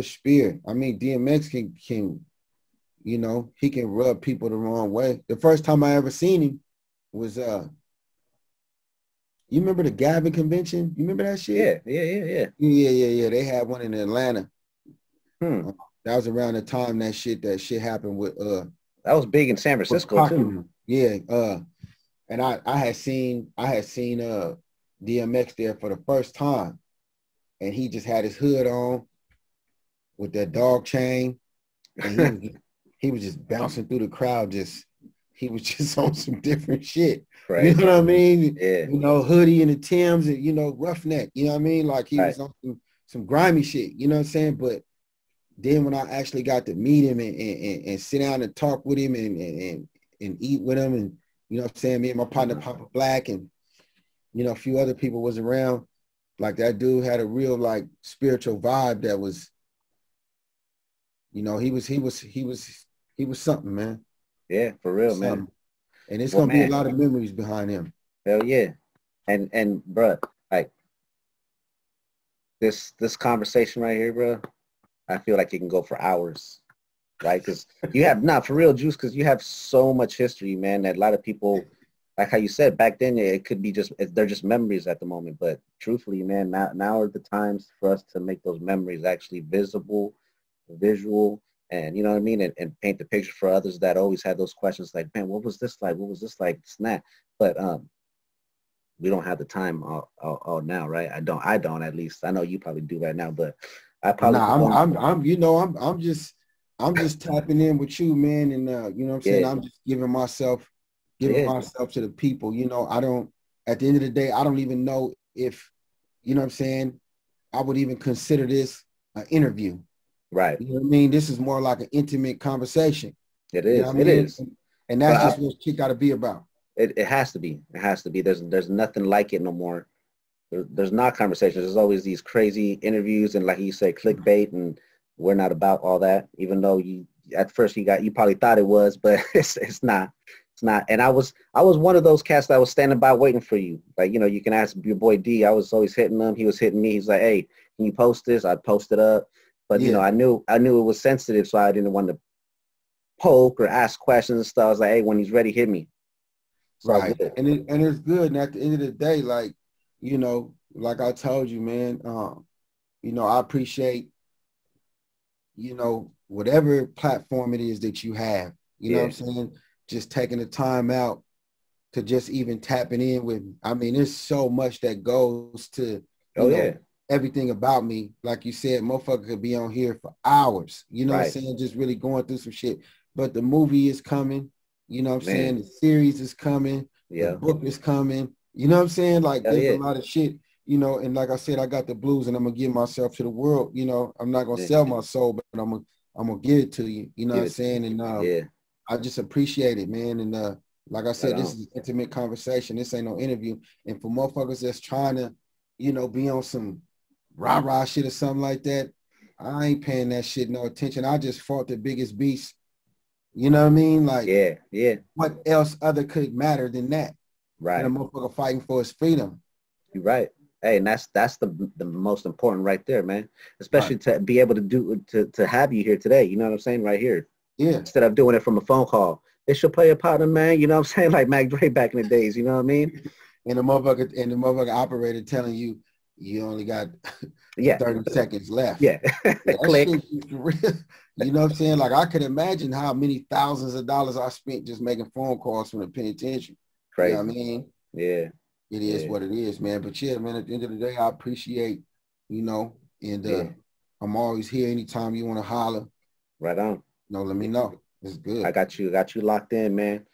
spirit. I mean, DMX can, you know, he can rub people the wrong way. The first time I ever seen him was you remember the Gavin convention? You remember that shit? Yeah. They had one in Atlanta. That was around the time that shit happened with that was big in San Francisco too. Yeah. And I had seen DMX there for the first time, and he just had his hood on with that dog chain, and he was just bouncing through the crowd. He was just on some different shit. Right. You know what I mean? Yeah. You know, hoodie and the Timbs and, you know, roughneck. You know what I mean? Like he was on some grimy shit. You know what I'm saying? But then when I actually got to meet him and sit down and talk with him and eat with him, and you know what I'm saying, me and my partner Papa Black and, you know, a few other people was around. Like that dude had a real like spiritual vibe that was, you know, he was something, man. Yeah, for real, man. And it's gonna be a lot of memories behind him. Hell yeah. And bruh, like this conversation right here, bro, I feel like it can go for hours. Right? Because you have for real, Juice, because you have so much history, man, that a lot of people, like how you said back then, it could be they're just memories at the moment. But truthfully, man, now are the times for us to make those memories actually visual, and you know what I mean, and paint the picture for others that always had those questions like, man, what was this like? What was this like? Snap. But we don't have the time all now, right? I don't at least. I know you probably do right now, but I probably I'm just tapping in with you, man, and you know what I'm saying? I'm just giving myself to the people. You know, at the end of the day, I don't even know if, you know what I'm saying, I would even consider this an interview. Right. You know what I mean? This is more like an intimate conversation. It is. You know it is. And that's just what shit gotta be about. It has to be. It has to be. There's nothing like it no more. There's not conversations. There's always these crazy interviews and, like you say, clickbait, and we're not about all that. Even though at first you probably thought it was, but it's not. It's not. And I was one of those cats that was standing by waiting for you. Like, you know, you can ask your boy D. I was always hitting him. He was hitting me. He's like, hey, can you post this? I'd post it up. But you know, I knew it was sensitive, so I didn't want to poke or ask questions and stuff. I was like, hey, when he's ready, hit me. So right. And it's good. And at the end of the day, like, you know, like I told you, man, you know, I appreciate, you know, whatever platform it is that you have, you know what I'm saying? Just taking the time out to just even tapping in with, I mean, there's so much that goes to, you know, everything about me. Like you said, motherfucker could be on here for hours, you know what I'm saying? Just really going through some shit. But the movie is coming, you know what I'm saying? The series is coming, the book is coming, you know what I'm saying? Like there's a lot of shit, you know, and like I said, I got the blues and I'm gonna give myself to the world, you know. I'm not gonna sell my soul, but I'm gonna give it to you, you know what I'm saying? And I just appreciate it, man. And like I said, this is an intimate conversation. This ain't no interview. And for motherfuckers that's trying to, you know, be on some rah-rah shit or something like that, I ain't paying that shit no attention. I just fought the biggest beast. You know what I mean? Like, yeah. What else other could matter than that? Right. And a motherfucker fighting for his freedom. You're right. Hey, and that's the most important right there, man. Especially to be able to have you here today. You know what I'm saying? Right here. Yeah. Instead of doing it from a phone call. They should play a partner, man. You know what I'm saying? Like Mac Dre back in the days. You know what I mean? And the motherfucker operator telling you you only got 30 seconds left. Yeah. Click. Real. You know what I'm saying? Like I could imagine how many thousands of dollars I spent just making phone calls from the penitentiary. Crazy. You know what I mean? Yeah. It is what it is, man. But yeah, man, at the end of the day, I appreciate, and I'm always here anytime you want to holler. Right on. Let me know. It's good. I got you locked in, man.